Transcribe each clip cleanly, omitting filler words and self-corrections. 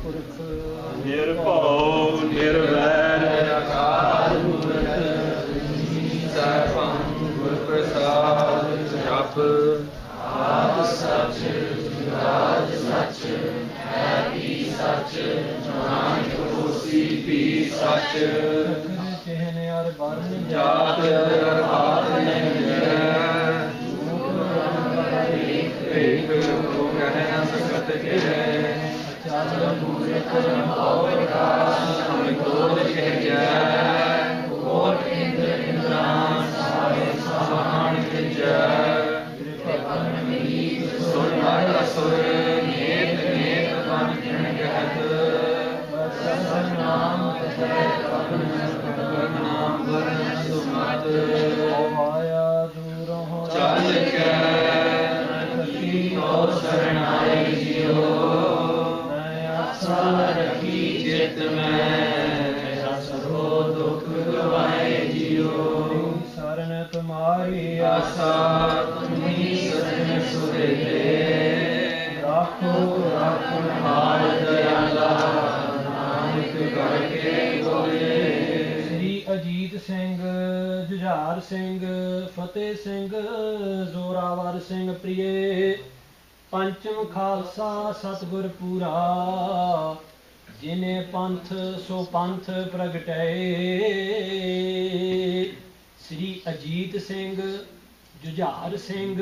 पुरख निर्भव निर्वैर अकाल मूरत सैभं गुर प्रसाद जप आद सच जुगाद सच है भी सच नानक होसी भी सच चिन्ह और वर्ण जात और बात नहीं एक को कह न सकत है अचार मूरत और प्रकाश कोट कह जाय कोट इंद्र इंद्रान सारे समान जय सुर हर असुर नेत नेत बन कहत नाम नाम वरण सुमत आया दूर हो चल के शरणाई जियो मैं आशा रखी चित में सरो दुख गवाए जियो शरण तुम्हारी आशा तुम्ही सजन सुरेले राखो राखो हार दयाला नानक करके बोले। श्री अजीत सिंह जुझार सिंह फतेह सिंह जोरावर सिंह प्रिय पंचम खालसा सतगुर पूरा जिने पंथ सो पंथ प्रगटाए। श्री अजीत सिंह जुझार सिंह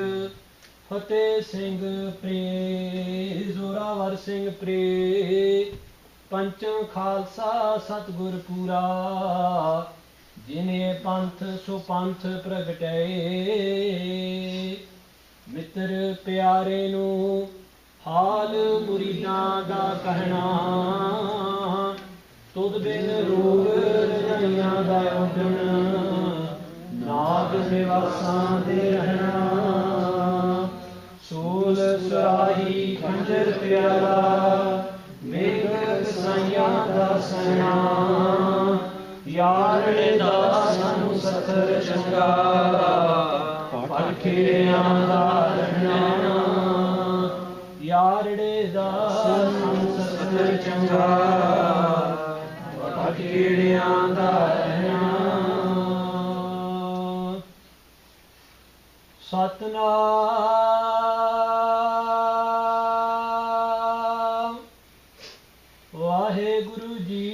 फतेह सिंह प्रिय जोरावर सिंह प्रिय पंचम खालसा सतगुर पूरा जिने पंथ सो पंथ प्रगटाए। मित्र प्यारे नू हाल मुरीदां दा कहना तुद बिन रोग रजाइयां दा उडन नाग निवासां दे रहना सूल सुराही खंजर प्याला मेघ साइयां दा सैना यार दा सानू सखर चंगा पटखेड़ियां दा रहना यारड़े दा सानू सखर चंगा पटखेड़ियां दा रहना। सतनाम वाहेगुरु जी।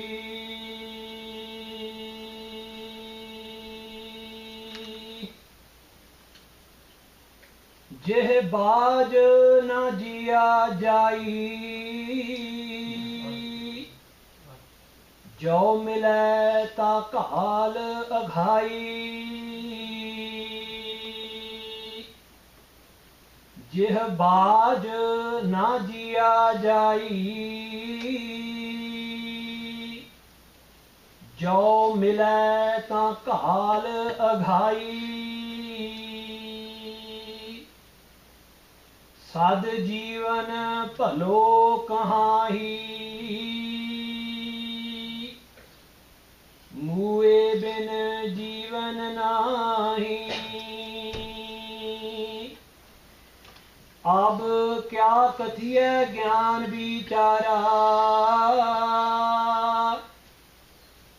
जेह बाज न जिया जाई जो मिलै ता काल अघाई जेह बाज न जिया जाई जो मिलै ता काल अघाई सद जीवन भलो कहाही मुए बिन जीवन नाही अब क्या कथिय ज्ञान विचारा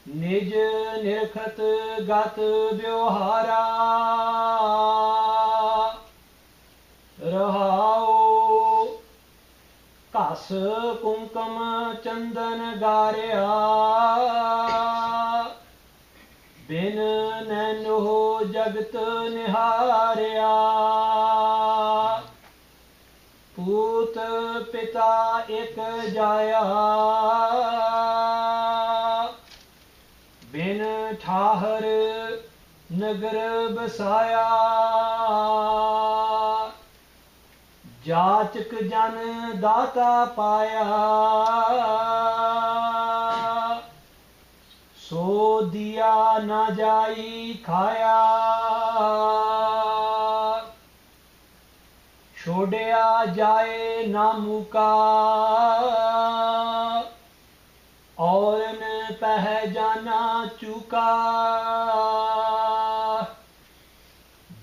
निज निरखत गत व्यवहारा रहाओ घस कुंकम चंदन गारिया बिन नैनो जगत निहारिया पूत पिता एक जाया बिन ठाहर नगर बसाया जाचक जन दाता पाया सो दिया न जाई खाया छोड़या जाए ना मुका और न पहचाना चुका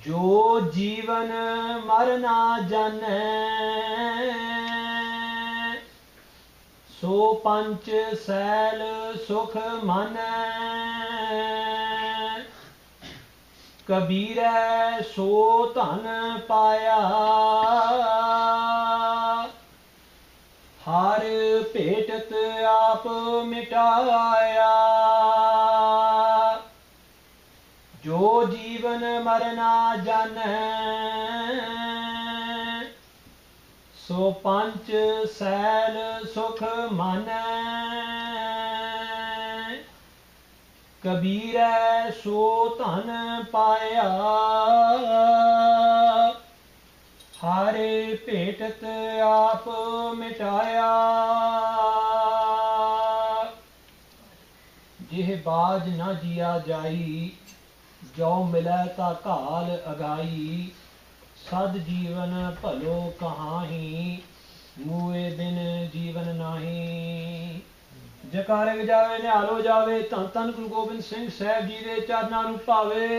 जो जीवन मरना जाने सो पंच सैल सुख मानै कबीरै सो धन पाया हार भेटत आप मिटाया जो जीवन मरना जानै सो पंच सैल सुख मानै कबीरै सो धन पाया हारे भेटत आप मिटाया जिह बाज न जिया जाई जो मिलै ता काल अगाई सद जीवन भलो कहाही मूए बिन जीवन नाही जकारे वजावे निहालो जावे धन धन गुरु गोबिंद सिंह साहब जी दे चरनां नूं भावे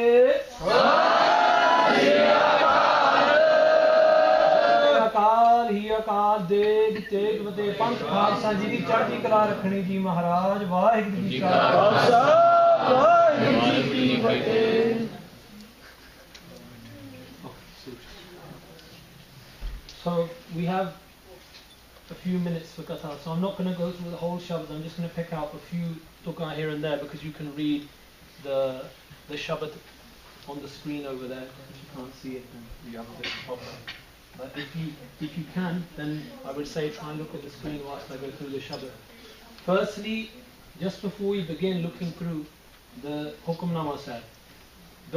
अकाल ही अकाल देग तेग बते पंथ खालसा जी की चढ़ती कला रखनी जी महाराज वाहिगुरू जी का खालसा वाहिगुरू जी की फतेह। So we have a few minutes for Katha, so I'm not going to go through the whole Shabad, I'm just going to pick out a few tukka here and there because you can read the Shabad on the screen over there. If you can't see it, then you have to pop it. But if you can, then I would say try and look at the screen whilst I go through the Shabad. Firstly, just before we begin looking through the Hukamnama Sahib,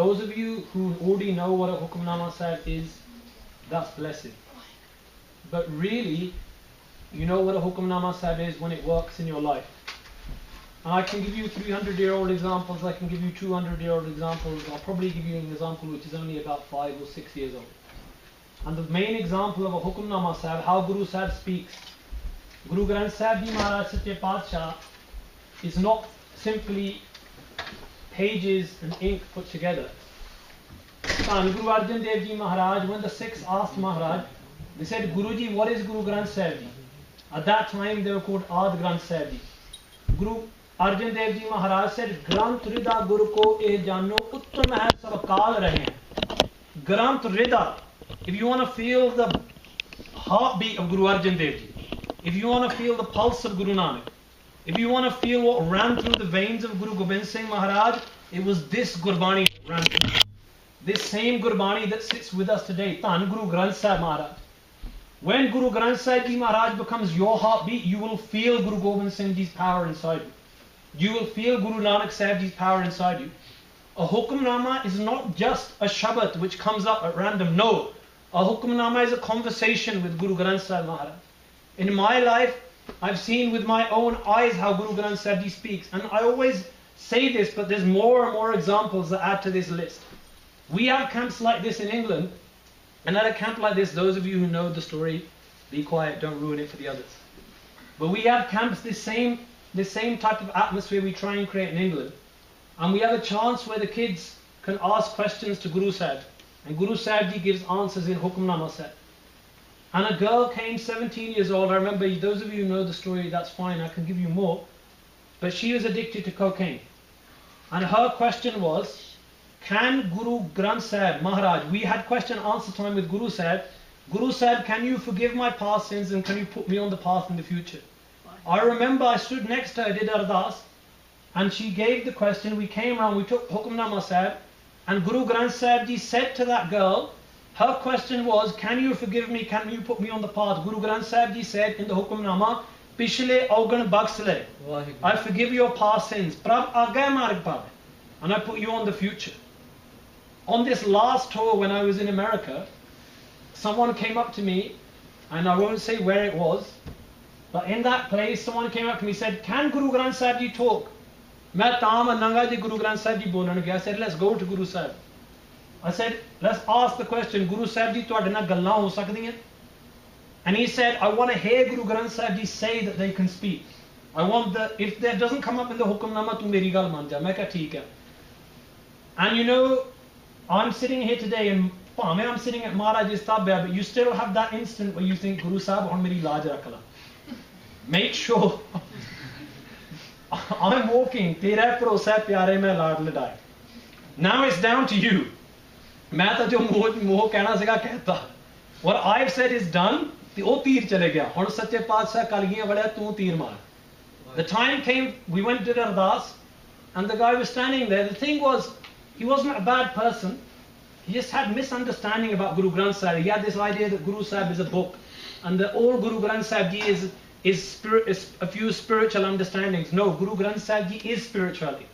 those of you who already know what a Hukamnama Sahib is, that's blessed. But really, you know what a Hukamnama Sahib is when it works in your life. And I can give you 300-year-old examples, I can give you 200-year-old examples, I'll probably give you an example which is only about 5 or 6 years old. And the main example of a Hukamnama Sahib, how Guru Sahib speaks. Guru Granth Sahib Ji Maharaj Sache Padshah is not simply pages and ink put together. And Guru Arjan Dev Ji Maharaj, when the Sikhs asked Maharaj, they said, Guruji, what is Guru Granth Sahib Ji? At that time they were called Ad Granth Sahib Ji. Guru Arjan Dev Ji Maharaj said, Granth Rida Guru ko eh jano uttam hai sab kaal rahe hain. Granth Rida. If you want to feel the heartbeat of Guru Arjan Dev Ji, if you want to feel the pulse of Guru Nanak, if you want to feel what ran through the veins of Guru Gobind Singh Maharaj, it was this Gurbani that ran through. This same Gurbani that sits with us today, Tan Guru Granth Sahib Maharaj. When Guru Granth Sahib Ji Maharaj becomes your heartbeat, you will feel Guru Gobind Singh Ji's power inside you. You will feel Guru Nanak Sahib Ji's power inside you. A Hukamnama is not just a Shabad which comes up at random. No. A Hukamnama is a conversation with Guru Granth Sahib Maharaj. In my life, I've seen with my own eyes how Guru Granth Sahib Ji speaks. And I always say this, but there's more and more examples that add to this list. We have camps like this in England. And at a camp like this, those of you who know the story, be quiet, don't ruin it for the others. But we have camps, this same type of atmosphere we try and create in England. And we have a chance where the kids can ask questions to Guru Sahib. And Guru Sahib Ji gives answers in Hukamnama Sahib. And a girl came 17 years old. I remember, those of you who know the story, that's fine, I can give you more. But she was addicted to cocaine. And her question was, can Guru Granth Sahib Maharaj, we had question and answer time with Guru Sahib. Guru Sahib, can you forgive my past sins and can you put me on the path in the future? I remember I stood next to her, did Ardas, and she gave the question. We came around, we took Hukamnama Sahib, and Guru Granth Sahib Ji said to that girl, her question was, can you forgive me, can you put me on the path? Guru Granth Sahib Ji said in the Hukamnama, Pishle Augan Baksle, I forgive your past sins, Prab Agay Marg Pave, and I put you on the future. On this last tour when I was in America, someone came up to me, and I won't say where it was, but in that place someone came up to me and said, can Guru Granth Sahib Ji talk? I said, let's go to Guru Sahib. I said, let's ask the question, Guru Sahib Ji tuade naal gallan ho sakdiyan? And he said, I want to hear Guru Granth Sahib Ji say that they can speak. I want if that doesn't come up in the Hukamnama, tu meri gal man ja. Main kaha theek hai. And you know, I'm sitting here today and I'm sitting at Maharaj's Tabya, but you still have that instant where you think, Guru Sahib, hum meri laaj rakh la. make sure I'm walking तेरे भरोसे प्यारे में लाड लड़ाए. Now it's down to you. मैं तो जो मोह कहना सीगा कहता. What I've said is done. ते ओ तीर चले गया. हुण सच्चे पातशाह कलगियां वड़िया तू तीर मार. The time came, we went to Ardas, and the guy was standing there. The thing was, he wasn't a bad person. He just had misunderstanding about Guru Granth Sahib. He had this idea that Guru Sahib is a book, and that all Guru Granth Sahib Ji is a few spiritual understandings. No, Guru Granth Sahib Ji is spirituality.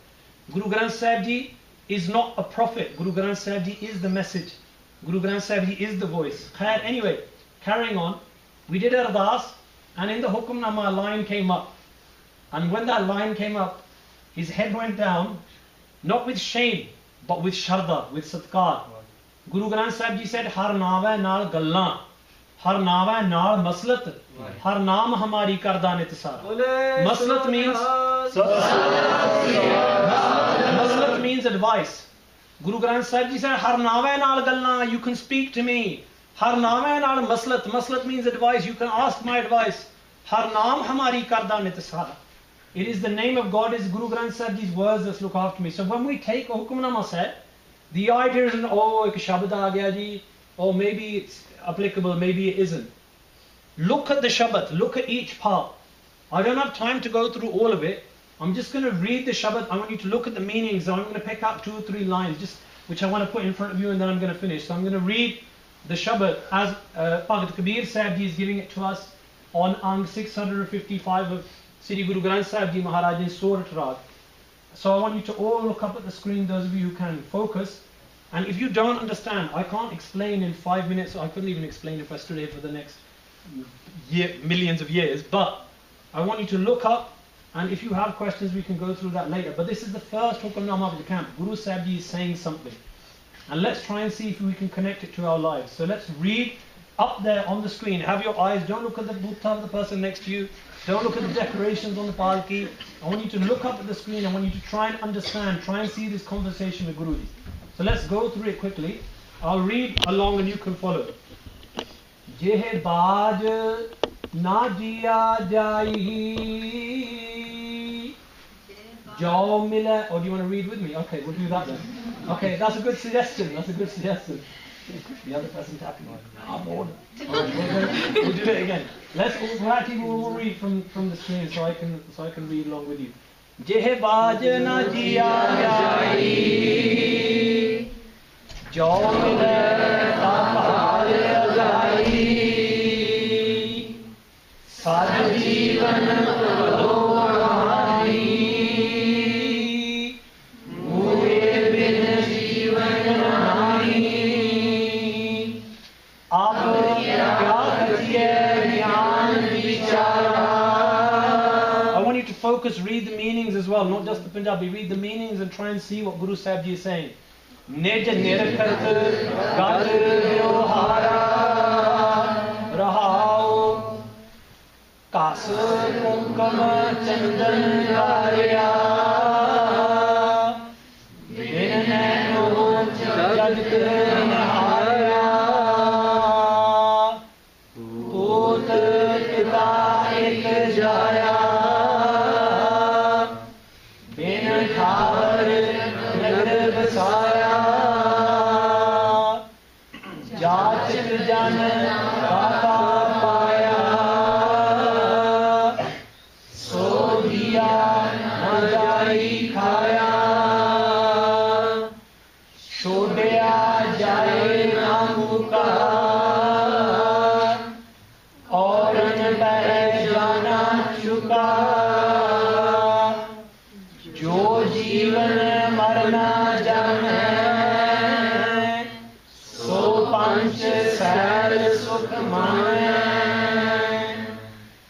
Guru Granth Sahib Ji is not a prophet. Guru Granth Sahib Ji is the message. Guru Granth Sahib Ji is the voice. Anyway, carrying on, we did Ardas, and in the Hukamnama a line came up. And when that line came up, his head went down, not with shame, but with sharda, with satkar. Guru Granth Sahib Ji said, Har naam hai naal gallan, har naam hai naal maslat, har naam hamari karda nitasara. Maslat means advice. Guru Granth Sahib Ji said, Har naam hai naal gallan, you can speak to me. Har naam hai naal maslat, maslat means advice, you can ask my advice. Har naam hamari karda nitasara. It is the name of God, is Guru Granth Sahib Ji's words that look after me. So when we take a Hukamnama set, the idea isn't, oh, ek shabad aa gaya ji, or maybe it's applicable, maybe it isn't. Look at the Shabad, look at each part. I don't have time to go through all of it. I'm just going to read the Shabad. I want you to look at the meanings. I'm going to pick out 2 or 3 lines, just which I want to put in front of you, and then I'm going to finish. So I'm going to read the Shabad as Bhagat Kabir Sahib Ji is giving it to us on Ang 655 of Sri Guru Granth Sahib Ji Maharaj in Surat Rag. So I want you to all look up at the screen, those of you who can focus. And if you don't understand, I can't explain in 5 minutes. I couldn't even explain if I stood here for the next millions of years. But I want you to look up, and if you have questions, we can go through that later. But this is the first Hukamnama of the camp. Guru Sahib Ji is saying something. And let's try and see if we can connect it to our lives. So let's read up there on the screen. Have your eyes, don't look at the Buddha of the person next to you. Don't look at the decorations on the palki. I want you to look up at the screen. I want you to try and understand, try and see this conversation with Guruji. So let's go through it quickly. I'll read along and you can follow. Jehe baaj na jiya jai jao mila. Or do you want to read with me? Okay, we'll do that then. Okay, that's a good suggestion. That's a good suggestion. The other person tapping on. I'm bored. We'll do it again. We'll read from the screen so I can read along with you. Jehe baaj na jiya jai jo mile tapal agai sad jeevan pado kahani mohe bin jeevan nahi. I want you to focus, read the meanings as well, not just the Punjabi. Read the meanings and try and see what Guru Sahib Ji is saying. Nij nirkhat gat vyohara rahao kas kumkum chandan darya bin naino jagat nihara put pita ek jaya bin khar nagar basaya जाच जन दाता पाया सो दिया न जाई खाया छोड़या जाए ना मुका और न जाना चुका जो जीवन मरना जाने पंच सैर सुख माने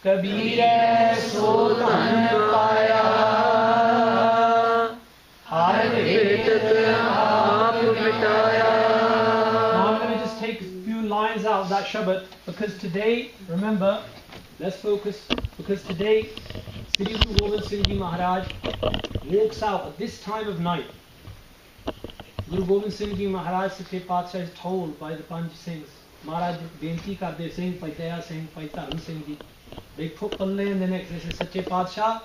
कबीर सो धन पाया हर भेद आप मिटाया. Now I'm going to just take a few lines out of that Shabad because today, remember, let's focus, because today Sri Guru Gobind Singh Ji Maharaj walks out at this time of night. Guru Gobind Singh Ji Maharaj Sache Paatshah is told by the Panch Singhs, Maharaj Benti Karde Singh, Pai Daya Singh, Pai Dharam Singh Ji, They put palle in the next. They say, Sache Padshah,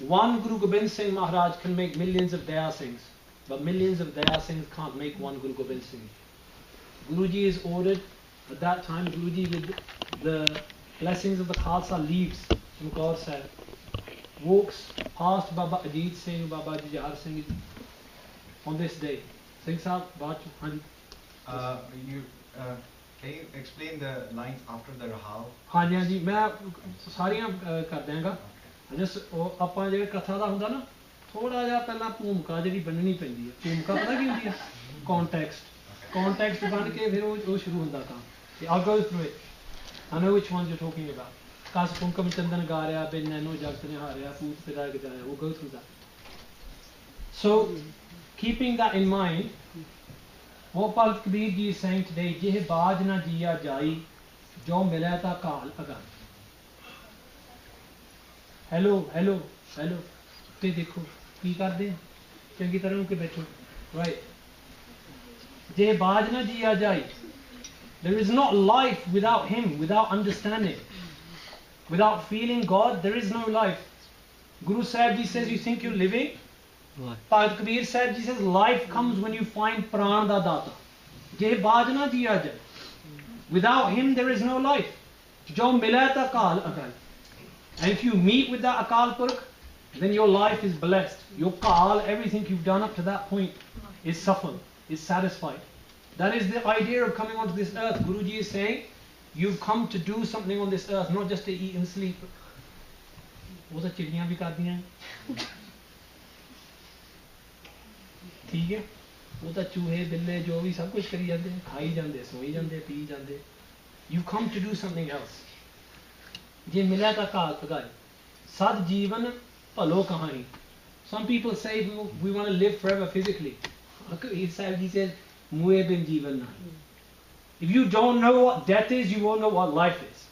one Guru Gobind Singh Maharaj can make millions of Daya Singhs, but millions of Daya Singhs can't make one Guru Gobind Singh. Guruji is ordered, at that time, Guruji with the blessings of the Khalsa leaves from God said, walks past Baba Ajit Singh, Baba Jujhar Singh on this day. Singh Sahib, Can you explain the lines after the Rahal? हाँ जी हाँ जी मैं सारियां कर देंगा जिस ਆਪਾਂ ਜਿਹੜੇ ਕਥਾ ਦਾ ਹੁੰਦਾ ਨਾ ਥੋੜਾ ਜਿਹਾ ਪਹਿਲਾਂ ਭੂਮਿਕਾ ਜਿਹੜੀ ਬਣਨੀ ਪੈਂਦੀ ਹੈ ਭੂਮਿਕਾ ਪਤਾ ਕੀ ਹੁੰਦੀ ਹੈ context ਬਣ ਕੇ ਫਿਰ ਉਹ ਸ਼ੁਰੂ ਹੁੰਦਾ ਕੰਮ I'll go through it I know which ones you're talking about ਕਾਸ ਕੁੰਕਮ ਚੰਦਨ ਗਾ ਰਿਹਾ ਬਿਨ ਨੈਨੋ ਜਗਤ ਨੇ ਹਾਰਿਆ ਪੂਤ ਤੇ ਰਾਗ ਜਾਇਆ we'll go through that so keeping that in mind what Bhagat Kabir ji is saying today jeh baaj na jiya jai jo mila ta kaal agan hello hello hello te dekho ki karde changi tarah ke baitho right jeh baaj na jiya jai there is not life without him without understanding without feeling God there is no life Guru Sahib ji says you think you're living Bhagat Kabir Sahib ji says life comes when you find pran da data je baaj na jiya jai without him there is no life jo mila ta kaal agal and if you meet with that Akal Purkh then your life is blessed your kaal everything you've done up to that point is safal is satisfied that is the idea of coming onto this earth Guruji is saying you've come to do something on this earth not just to eat and sleep wo ta chiddiyan bhi kardiyan ठीक है वो तो चूहे बिल्ले जो भी सब कुछ करी जाते हैं खाई जाते सोई जाते पी जाते you come to do something else जे मिला का काल अगाए सद जीवन भलो कहानी some people say we want to live forever physically he says मुए बिन जीवन नहीं if you don't know what death is you won't know what life is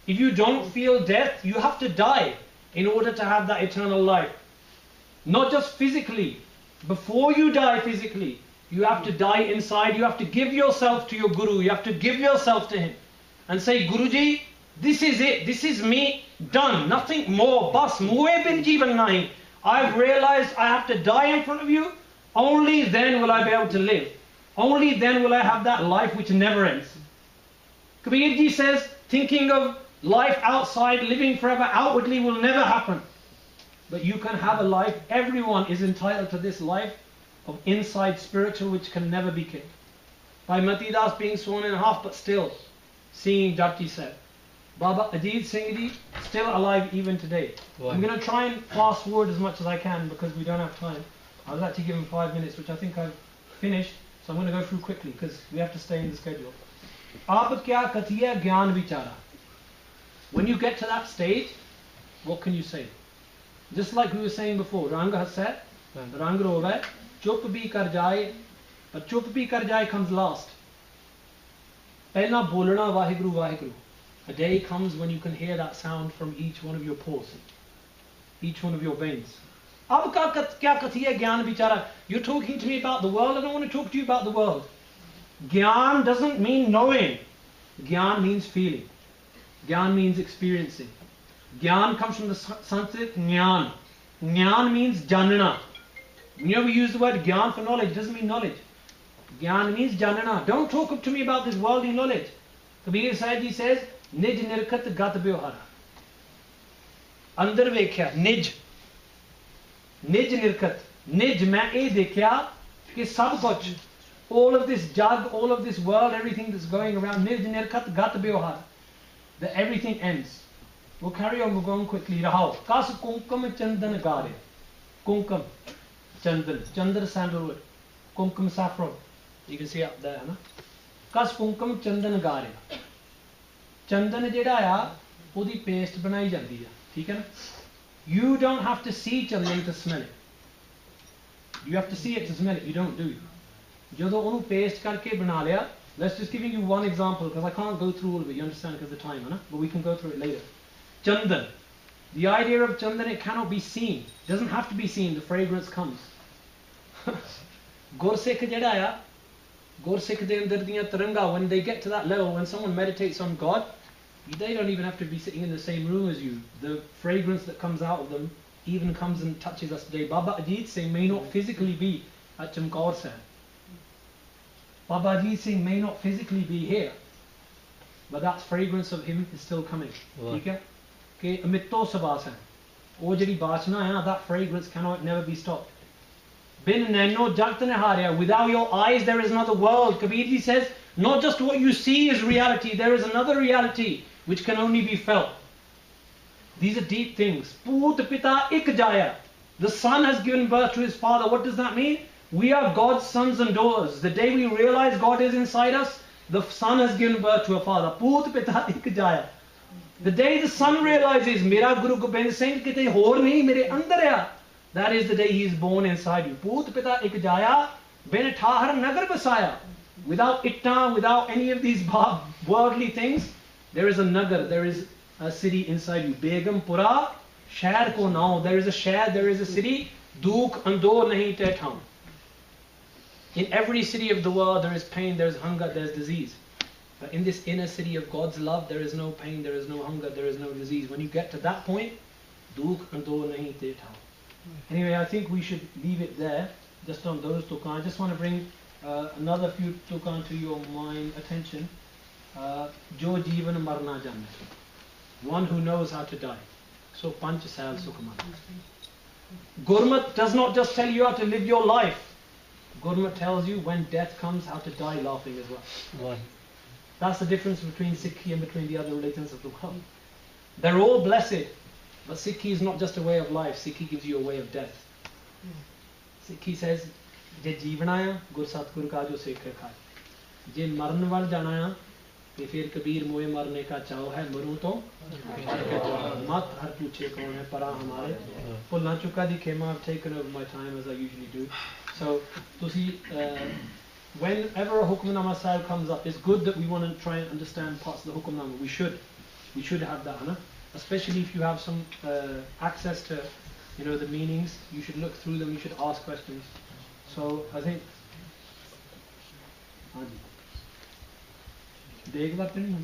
if you don't feel death you have to die in order to have that eternal life not just physically before you die physically you have to die inside you have to give yourself to your guru you have to give yourself to him and say Guruji this is it this is me done nothing more bas muhe bin jeevan nahi I've realized I have to die in front of you only then will I be able to live only then will I have that life which never ends Kabir ji says thinking of life outside living forever outwardly will never happen but you can have a life everyone is entitled to this life of inside spiritual which can never be killed by Mati Das being sworn in half but still singing Japji said Baba Ajit Singh ji still alive even today I'm going to try and fast forward as much as I can because we don't have time I was actually given 5 minutes which I think I've finished so I'm going to go through quickly because we have to stay in the schedule Aap kya kathiya gyan vichara when you get to that stage what can you say just like we were saying before Rang has said Rang rove chup bhi kar jaye but chup bhi kar jaye comes last pehla bolna vaheguru vaheguru a day comes when you can hear that sound from each one of your pores each one of your veins ab kya kathiya gyan vichara you're talking to me about the world I don't want to talk to you about the world gyan doesn't mean knowing gyan means feeling gyan means experiencing Gyan comes from the Sanskrit Jnana. Jnana means janana. Whenever we use the word Gyan for knowledge, it doesn't mean knowledge. Gyan means janana. Don't talk to me about this worldly knowledge. Kabir Sahib Ji says, Nij nirkat gat byohara. Andar vekhya, Nij. Nij nirkat. Nij main eh dekhya ki sab kuch. All of this jug, all of this world, everything that's going around, Nij nirkat gat byohara. That everything ends. We'll carry on, we'll go on quickly. Rahao. Kas kunkam chandan gare. Kunkam. Chandan. Chandan sandalwood. Kunkam saffron. You can see up there, na? Kas kunkam chandan gare. Chandan jehda aya, odi paste banai jandi hai. theek hai na? You don't have to see chandan to smell it. You have to see it to smell it. You don't do it. Jadon onu paste karke bana liya, let's just giving you one example because I can't go through all of it. You understand because of the time, na? But we can go through it later. Chandan. The idea of chandan, it cannot be seen. It doesn't have to be seen. The fragrance comes. Gursikh jehda aya, Gursikh de andar diyan taranga, when they get to that level, when someone meditates on God, They don't even have to be sitting in the same room as you. The fragrance that comes out of them even comes and touches us today. Baba Ajit Singh may not physically be at Chamkaur Sahib. Baba Ajit Singh may not physically be here, but that fragrance of him is still coming. ठीक है? कि अमितो सबास है. वो जड़ी बाचना है ना, that fragrance cannot never be stopped. Bin nano jagt ne harya. Without your eyes there is another world. Kabir ji says, not just what you see is reality, there is another reality which can only be felt. These are deep things. Poot pita ik jaya. The son has given birth to his father. What does that mean? We are God's sons and daughters. The day we realize God is inside us, the son has given birth to a father. Poot pita ik jaya. The day the son realizes, Mera Guru Gobind Singh kite hor nahi, mere andar hai. That is the day he is born inside you. Poot pita ik jaya, bin thahar nagar basaya. Without itta, without any of these worldly things, there is a nagar, there is a city inside you. Begum Pura, Shahr ko nao. There is a shahr, there is a city. Duk andor nahi te tham. In every city of the world, there is pain, there is hunger, there is disease. But in this inner city of God's love, there is no pain, there is no hunger, there is no disease. When you get to that point, Duk andor nahi te tham. Anyway, I think we should leave it there, just on those tukan. I just want to bring another few tukan to your mind, attention. Jo Jeevan Marna Jane. One who knows how to die. So Panch Sal Sukman. Gurmat does not just tell you how to live your life. Gurmat tells you when death comes how to die laughing as well. That's the difference between Sikhi and between the other religions of the world. They're all blessed. But Sikhi is not just a way of life. Sikhi gives you a way of death. Sikhi says, Je jeevana gur satgur ka jo sekh khai. Je maran wal jana hai, te fir kabir moye marne ka chao hai, maru to mat har puche kaun hai para hamare. Bhulna chuka di khema. I've taken over my time as I usually do. So, tusi, whenever a Hukmnama Sahib comes up, it's good that we want to try and understand parts of the Hukmnama. We should have that, huh? Especially if you have some access to, the meanings. You should look through them. You should ask questions. So I think. देख बात नहीं